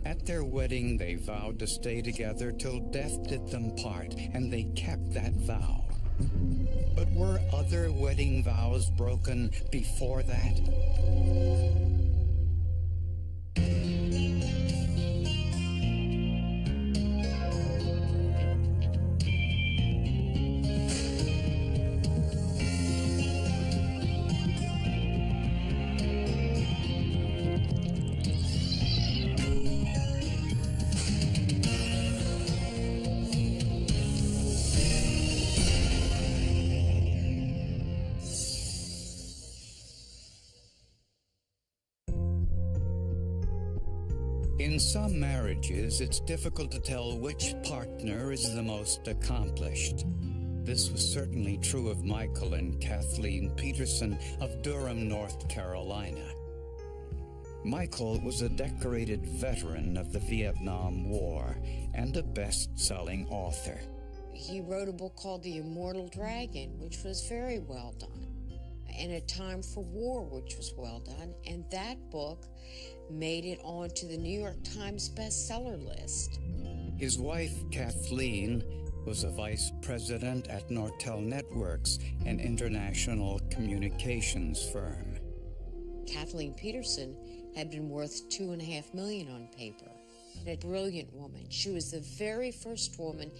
At their wedding, they vowed to stay together till death did them part, and they kept that vow. But were other wedding vows broken before that? In some marriages, it's difficult to tell which partner is the most accomplished. This was certainly true of Michael and Kathleen Peterson of Durham, North Carolina. Michael was a decorated veteran of the Vietnam War and a best-selling author. He wrote a book called The Immortal Dragon, which was very well done, and A Time for War, which was well done, and that book made it onto the New York Times bestseller list. His wife, Kathleen, was a vice president at Nortel Networks, an international communications firm. Kathleen Peterson had been worth $2.5 million on paper. A brilliant woman. She was the very first woman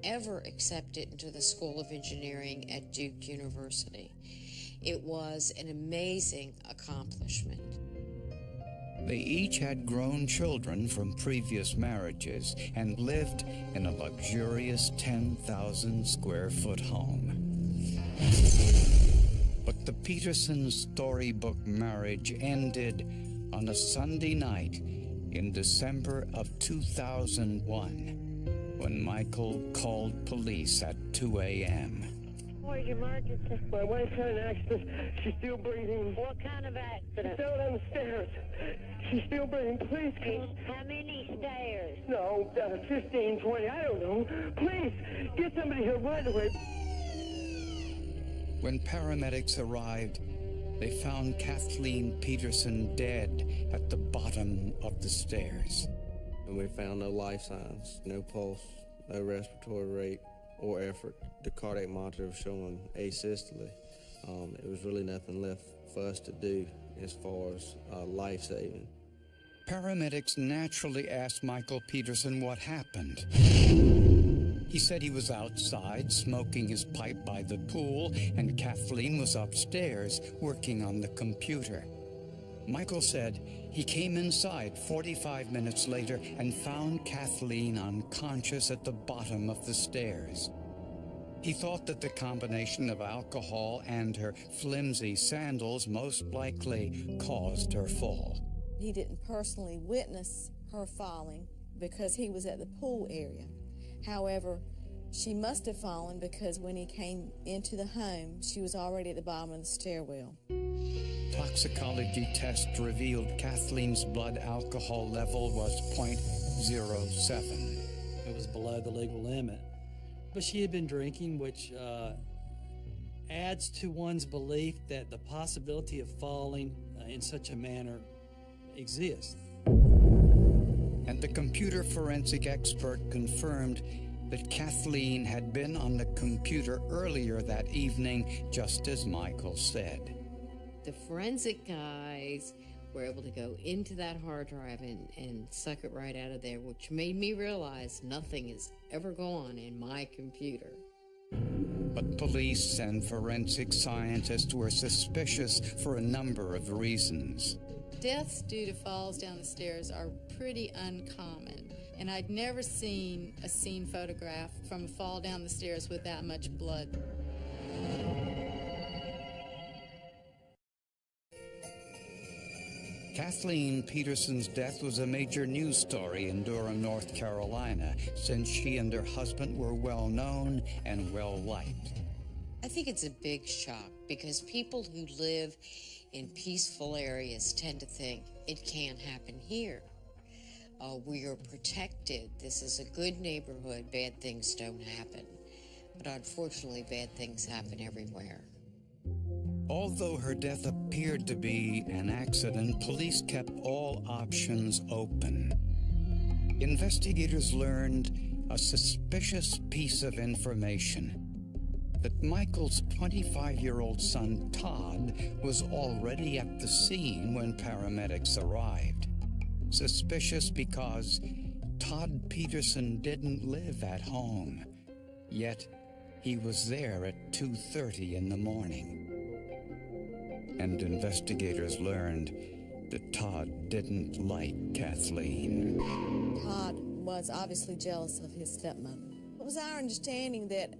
ever accepted into the School of Engineering at Duke University. It was an amazing accomplishment. They each had grown children from previous marriages and lived in a luxurious 10,000 square foot home. But the Petersons' storybook marriage ended on a Sunday night in December of 2001 when Michael called police at 2 a.m. What emergency? My wife had an accident. She's still breathing. What kind of accident? She's down on the stairs. She's still breathing. Please come. How many stairs? No, 15, 20, I don't know. Please, get somebody here right away. When paramedics arrived, they found Kathleen Peterson dead at the bottom of the stairs. And we found no life signs, no pulse, no respiratory rate or effort. The cardiac monitor was showing asystole. It was really nothing left for us to do as far as life-saving. Paramedics naturally asked Michael Peterson what happened. He said he was outside smoking his pipe by the pool, and Kathleen was upstairs working on the computer. Michael said he came inside 45 minutes later and found Kathleen unconscious at the bottom of the stairs. He thought that the combination of alcohol and her flimsy sandals most likely caused her fall. He didn't personally witness her falling because he was at the pool area. However, she must have fallen because when he came into the home, she was already at the bottom of the stairwell. Toxicology tests revealed Kathleen's blood alcohol level was .07. It was below the legal limit. But she had been drinking, which adds to one's belief that the possibility of falling in such a manner exists. And the computer forensic expert confirmed that Kathleen had been on the computer earlier that evening, just as Michael said. The forensic guys were able to go into that hard drive and suck it right out of there, which made me realize nothing is ever gone in my computer. But police and forensic scientists were suspicious for a number of reasons. Deaths due to falls down the stairs are pretty uncommon, and I'd never seen a scene photograph from a fall down the stairs with that much blood. Kathleen Peterson's death was a major news story in Durham, North Carolina, since she and her husband were well known and well liked. I think it's a big shock because people who live in peaceful areas tend to think it can't happen here. We are protected. This is a good neighborhood. Bad things don't happen. But unfortunately, bad things happen everywhere. Although her death appeared to be an accident, police kept all options open. investigators learned a suspicious piece of information: that Michael's 25-year-old son, Todd, was already at the scene when paramedics arrived. Suspicious because Todd Peterson didn't live at home, yet he was there at 2:30 in the morning. And investigators learned that Todd didn't like Kathleen. Todd was obviously jealous of his stepmother. It was our understanding that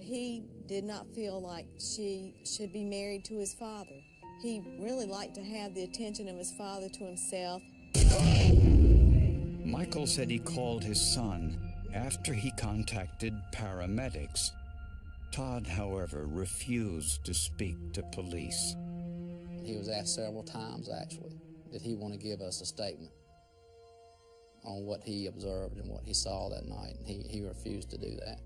he did not feel like she should be married to his father. He really liked to have the attention of his father to himself. Michael said he called his son after he contacted paramedics. Todd, however, refused to speak to police. He was asked several times, actually, did he want to give us a statement on what he observed and what he saw that night, and he refused to do that.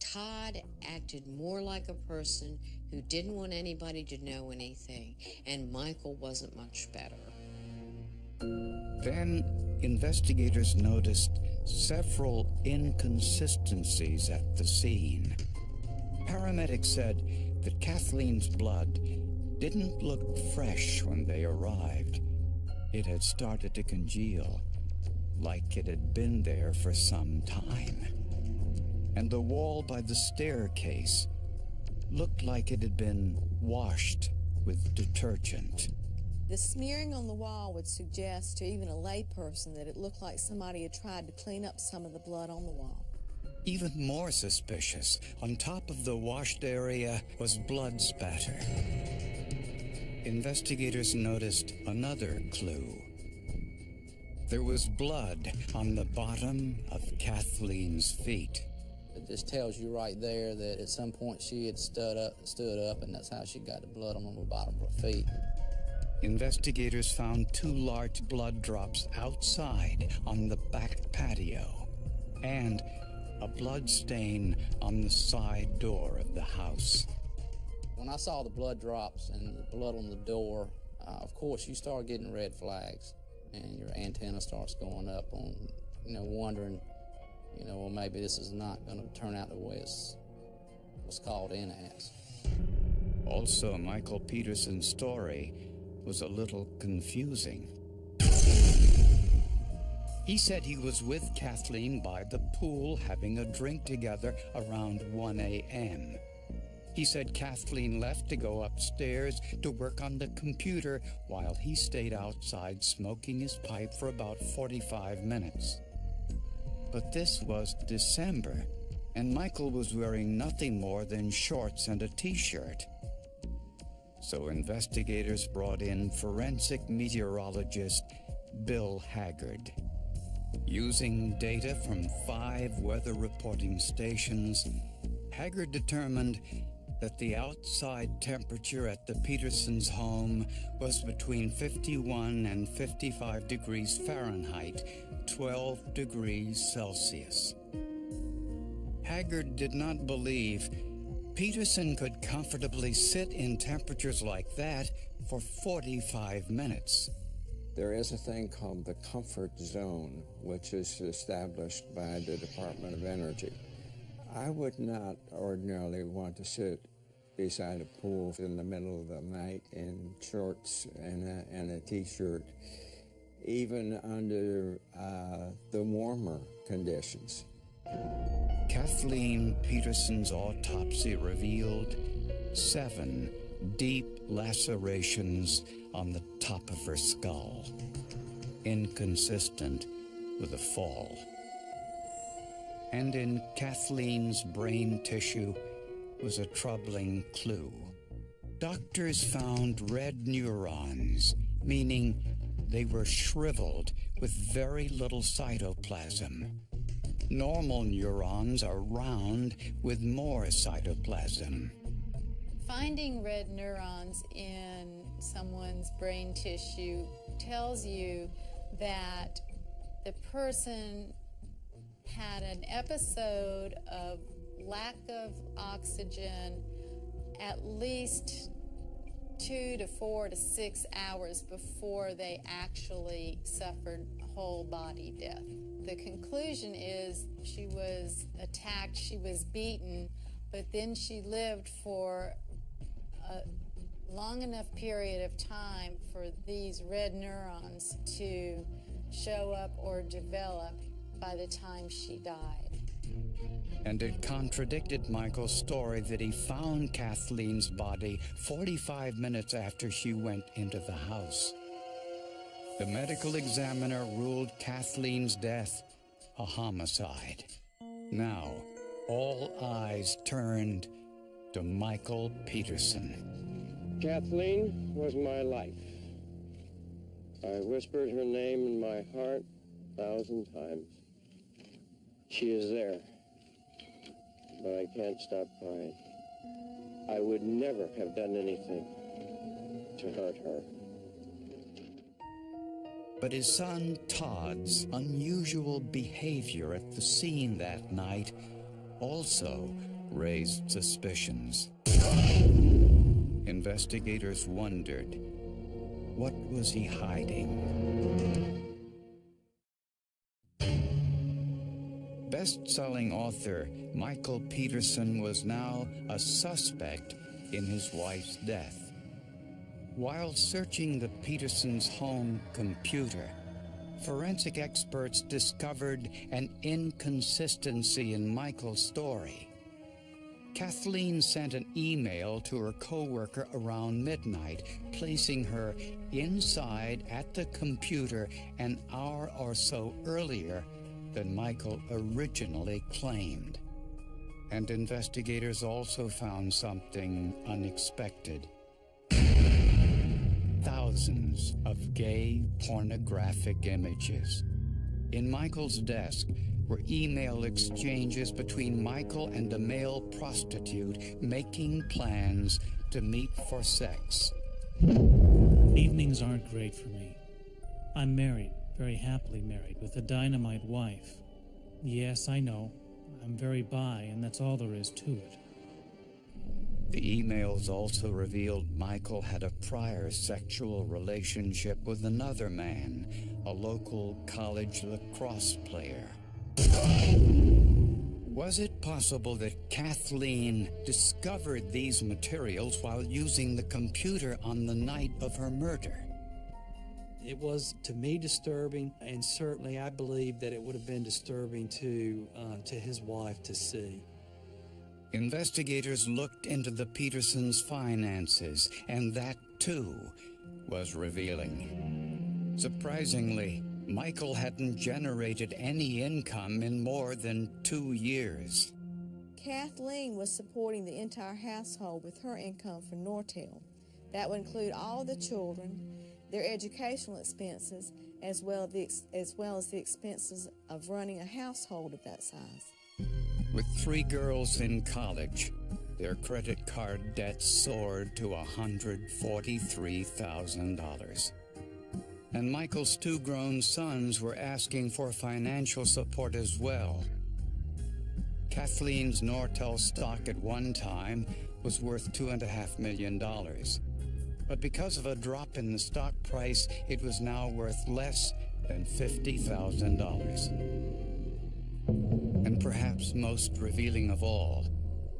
Todd acted more like a person who didn't want anybody to know anything, and Michael wasn't much better. Then investigators noticed several inconsistencies at the scene. Paramedics said that Kathleen's blood didn't look fresh when they arrived. It had started to congeal, like it had been there for some time. And the wall by the staircase looked like it had been washed with detergent. The smearing on the wall would suggest to even a layperson that it looked like somebody had tried to clean up some of the blood on the wall. Even more suspicious, on top of the washed area was blood spatter. Investigators noticed another clue. There was blood on the bottom of Kathleen's feet. It just tells you right there that at some point she had stood up, and that's how she got the blood on the bottom of her feet. Investigators found 2 large blood drops outside on the back patio, and a blood stain on the side door of the house. When I saw the blood drops and the blood on the door, of course you start getting red flags, and your antenna starts going up on, wondering, well, maybe this is not going to turn out the way it's called in as. Also, Michael Peterson's story was a little confusing. He said he was with Kathleen by the pool having a drink together around 1 a.m. He said Kathleen left to go upstairs to work on the computer while he stayed outside smoking his pipe for about 45 minutes. But this was December, and Michael was wearing nothing more than shorts and a t-shirt. So investigators brought in forensic meteorologist Bill Haggard. Using data from 5 weather reporting stations, Haggard determined that the outside temperature at the Petersons' home was between 51 and 55 degrees Fahrenheit, 12 degrees Celsius. Haggard did not believe Peterson could comfortably sit in temperatures like that for 45 minutes. There is a thing called the comfort zone, which is established by the Department of Energy. I would not ordinarily want to sit beside a pool in the middle of the night in shorts and a t-shirt, even under the warmer conditions. Kathleen Peterson's autopsy revealed 7 deep lacerations on the top of her skull, inconsistent with a fall. And in Kathleen's brain tissue was a troubling clue. Doctors found red neurons, meaning they were shriveled with very little cytoplasm. Normal neurons are round with more cytoplasm. Finding red neurons in someone's brain tissue tells you that the person had an episode of lack of oxygen at least 2 to 4 to 6 hours before they actually suffered whole body death. The conclusion is she was attacked, she was beaten, but then she lived for a long enough period of time for these red neurons to show up or develop by the time she died. And it contradicted Michael's story that he found Kathleen's body 45 minutes after she went into the house. The medical examiner ruled Kathleen's death a homicide. Now, all eyes turned to Michael Peterson. Kathleen was my life. I whispered her name in my heart 1,000 times. She is there, but I can't stop crying. I would never have done anything to hurt her. But his son Todd's unusual behavior at the scene that night also raised suspicions. Investigators wondered, what was he hiding? Best-selling author Michael Peterson was now a suspect in his wife's death. While searching the Petersons' home computer, forensic experts discovered an inconsistency in Michael's story. Kathleen sent an email to her co-worker around midnight, placing her inside at the computer an hour or so earlier than Michael originally claimed. And investigators also found something unexpected. Thousands of gay pornographic images. In Michael's desk were email exchanges between Michael and a male prostitute making plans to meet for sex. Evenings aren't great for me. I'm married, very happily married, with a dynamite wife. Yes, I know. I'm very bi, and that's all there is to it. The emails also revealed Michael had a prior sexual relationship with another man, a local college lacrosse player. Was it possible that Kathleen discovered these materials while using the computer on the night of her murder? It was, to me, disturbing, and certainly I believe that it would have been disturbing to his wife to see. Investigators looked into the Petersons' finances, and that, too, was revealing. Surprisingly, Michael hadn't generated any income in more than 2 years. Kathleen was supporting the entire household with her income from Nortel. That would include all the children, their educational expenses, as well as the expenses of running a household of that size. With 3 girls in college, their credit card debt soared to $143,000. And Michael's 2 grown sons were asking for financial support as well. Kathleen's Nortel stock at one time was worth $2.5 million. But because of a drop in the stock price, it was now worth less than $50,000. And perhaps most revealing of all,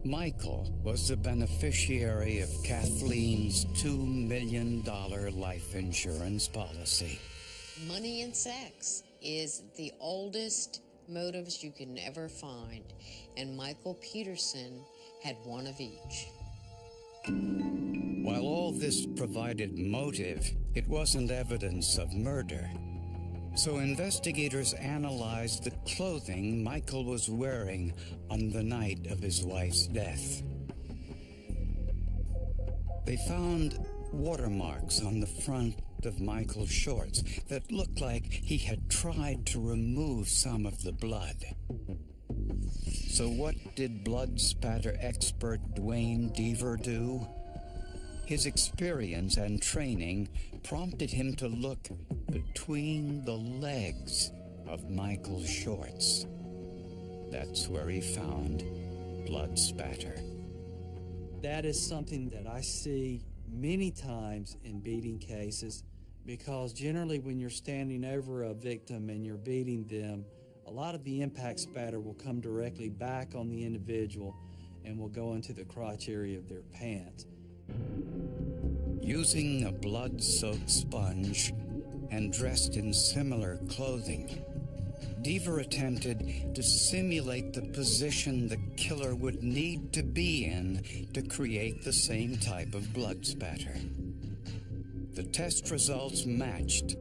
Michael was the beneficiary of Kathleen's $2 million life insurance policy. Money and sex is the oldest motives you can ever find, and Michael Peterson had one of each. While all this provided motive, it wasn't evidence of murder. So investigators analyzed the clothing Michael was wearing on the night of his wife's death. They found watermarks on the front of Michael's shorts that looked like he had tried to remove some of the blood. So what did blood spatter expert Dwayne Deaver do? His experience and training prompted him to look between the legs of Michael's shorts. That's where he found blood spatter. That is something that I see many times in beating cases, because generally when you're standing over a victim and you're beating them, a lot of the impact spatter will come directly back on the individual and will go into the crotch area of their pants. Using a blood-soaked sponge and dressed in similar clothing, Deaver attempted to simulate the position the killer would need to be in to create the same type of blood spatter. The test results matched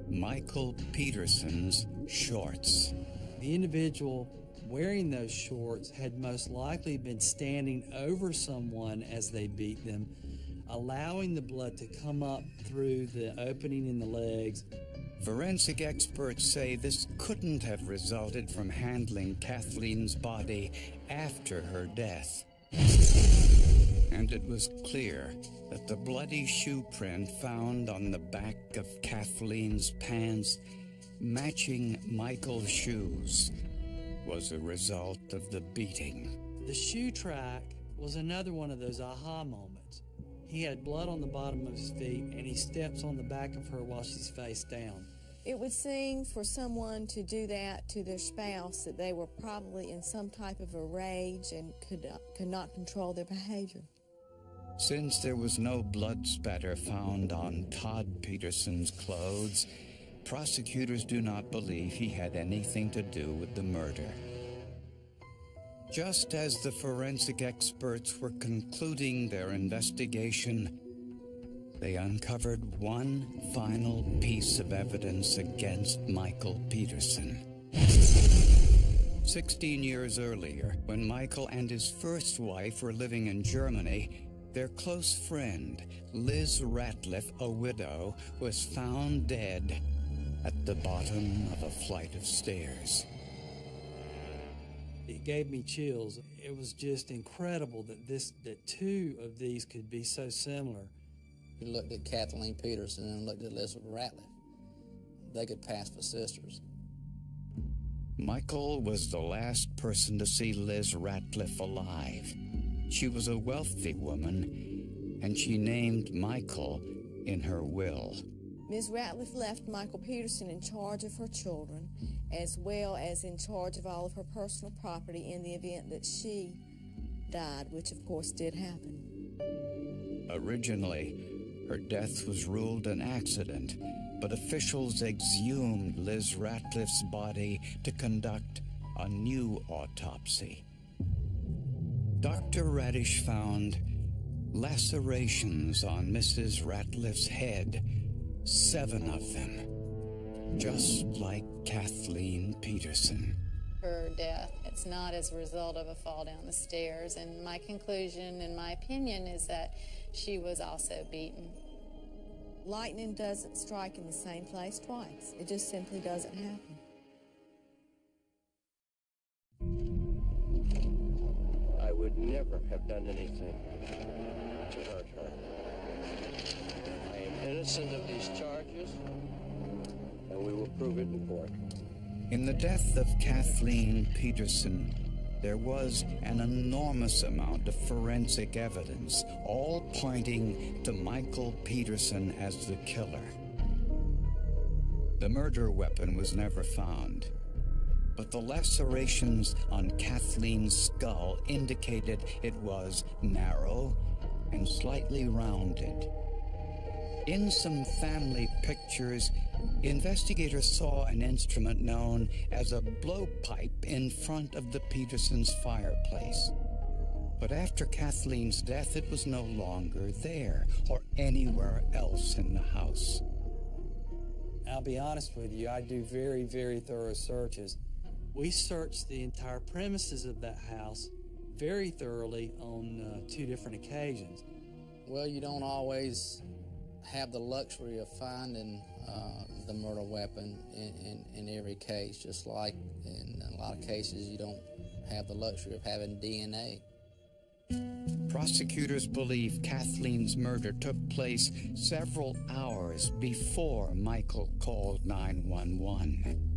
Michael Peterson's shorts. The individual wearing those shorts had most likely been standing over someone as they beat them, allowing the blood to come up through the opening in the legs. Forensic experts say this couldn't have resulted from handling Kathleen's body after her death. And it was clear that the bloody shoe print found on the back of Kathleen's pants, matching Michael's shoes, was a result of the beating. The shoe track was another one of those aha moments. He had blood on the bottom of his feet, and he steps on the back of her while she's face down. It would seem for someone to do that to their spouse that they were probably in some type of a rage and could not control their behavior. Since there was no blood spatter found on Todd Peterson's clothes, prosecutors do not believe he had anything to do with the murder. Just as the forensic experts were concluding their investigation, they uncovered one final piece of evidence against Michael Peterson. 16 years earlier, when Michael and his first wife were living in Germany, their close friend, Liz Ratliff, a widow, was found dead at the bottom of a flight of stairs. It gave me chills. It was just incredible that two of these could be so similar. You looked at Kathleen Peterson and looked at Liz Ratliff. They could pass for sisters. Michael was the last person to see Liz Ratliff alive. She was a wealthy woman, and she named Michael in her will. Ms. Ratliff left Michael Peterson in charge of her children, as well as in charge of all of her personal property in the event that she died, which of course did happen. Originally, her death was ruled an accident, but officials exhumed Liz Ratliff's body to conduct a new autopsy. Dr. Radish found lacerations on Mrs. Ratliff's head, 7 of them, just like Kathleen Peterson. Her death, it's not as a result of a fall down the stairs, and my conclusion and my opinion is that she was also beaten. Lightning doesn't strike in the same place twice. It just simply doesn't happen. I would never have done anything to hurt her. I am innocent of these charges, and we will prove it in court. In the death of Kathleen Peterson, there was an enormous amount of forensic evidence, all pointing to Michael Peterson as the killer. The murder weapon was never found, but the lacerations on Kathleen's skull indicated it was narrow and slightly rounded. In some family pictures, investigators saw an instrument known as a blowpipe in front of the Petersons' fireplace. But after Kathleen's death, it was no longer there or anywhere else in the house. I'll be honest with you, I do very, very thorough searches. We searched the entire premises of that house very thoroughly on 2 different occasions. Well, you don't always have the luxury of finding the murder weapon in every case, just like in a lot of cases you don't have the luxury of having DNA. Prosecutors believe Kathleen's murder took place several hours before Michael called 911.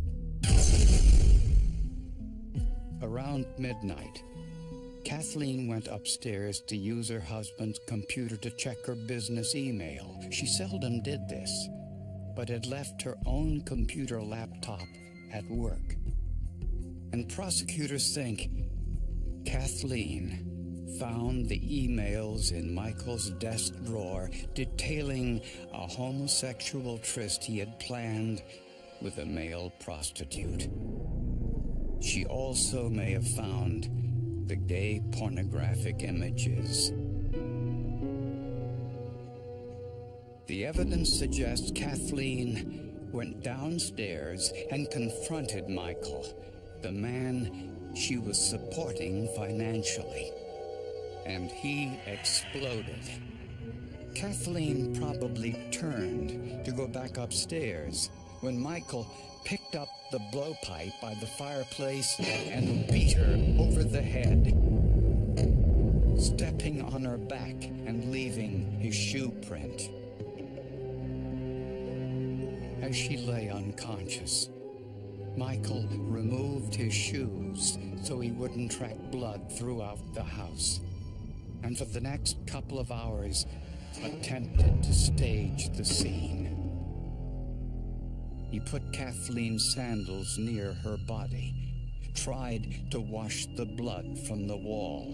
Around midnight, Kathleen went upstairs to use her husband's computer to check her business email. She seldom did this, but had left her own computer laptop at work. And prosecutors think Kathleen found the emails in Michael's desk drawer detailing a homosexual tryst he had planned with a male prostitute. She also may have found the gay pornographic images. The evidence suggests Kathleen went downstairs and confronted Michael, the man she was supporting financially, and he exploded. Kathleen probably turned to go back upstairs when Michael picked up the blowpipe by the fireplace and beat her over the head, stepping on her back and leaving his shoe print. As she lay unconscious, Michael removed his shoes so he wouldn't track blood throughout the house, and for the next couple of hours attempted to stage the scene. He put Kathleen's sandals near her body, tried to wash the blood from the wall,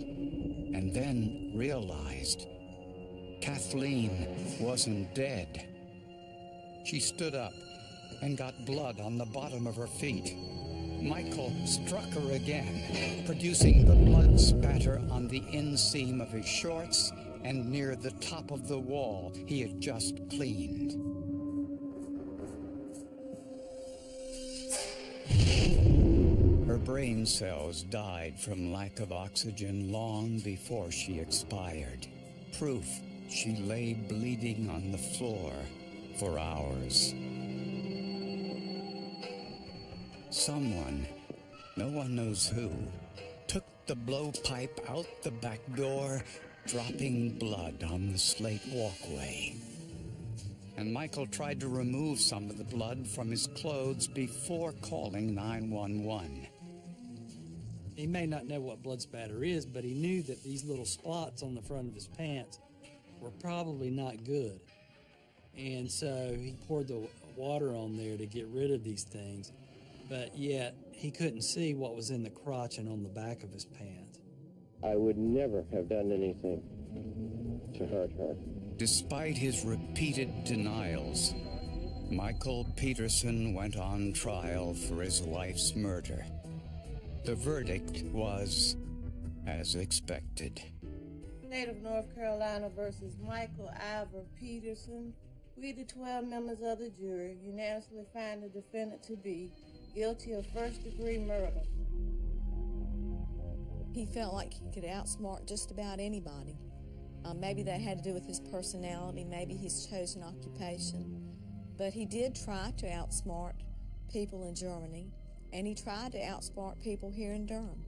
and then realized Kathleen wasn't dead. She stood up and got blood on the bottom of her feet. Michael struck her again, producing the blood spatter on the inseam of his shorts and near the top of the wall he had just cleaned. Her brain cells died from lack of oxygen long before she expired. Proof she lay bleeding on the floor for hours. Someone, no one knows who, took the blowpipe out the back door, dropping blood on the slate walkway. And Michael tried to remove some of the blood from his clothes before calling 911. He may not know what blood spatter is, but he knew that these little spots on the front of his pants were probably not good. And so he poured the water on there to get rid of these things, but yet he couldn't see what was in the crotch and on the back of his pants. I would never have done anything to hurt her. Despite his repeated denials, Michael Peterson went on trial for his wife's murder. The verdict was as expected. State of North Carolina versus Michael Ivor Peterson. We, the 12 members of the jury, unanimously find the defendant to be guilty of first-degree murder. He felt like he could outsmart just about anybody. Maybe that had to do with his personality, maybe his chosen occupation. But he did try to outsmart people in Germany, and he tried to outsmart people here in Durham.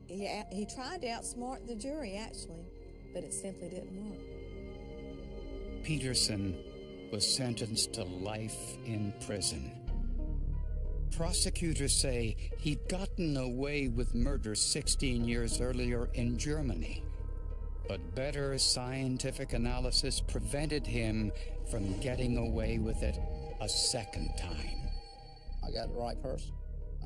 He tried to outsmart the jury, actually, but it simply didn't work. Peterson was sentenced to life in prison. Prosecutors say he'd gotten away with murder 16 years earlier in Germany, but better scientific analysis prevented him from getting away with it a second time. I got the right person.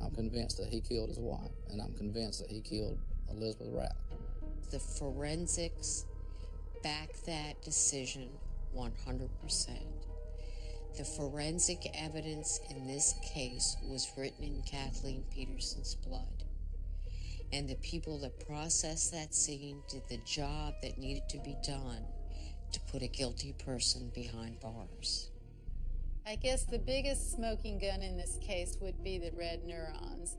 I'm convinced that he killed his wife, and I'm convinced that he killed Elizabeth Ratliff. The forensics back that decision 100%. The forensic evidence in this case was written in Kathleen Peterson's blood. And the people that processed that scene did the job that needed to be done to put a guilty person behind bars. I guess the biggest smoking gun in this case would be the red neurons.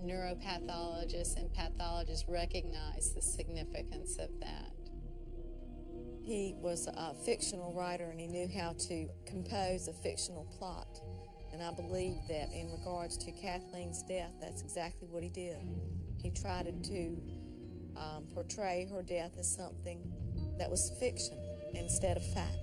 Neuropathologists and pathologists recognize the significance of that. He was a fictional writer, and he knew how to compose a fictional plot. And I believe that in regards to Kathleen's death, that's exactly what he did. He tried to portray her death as something that was fiction instead of fact.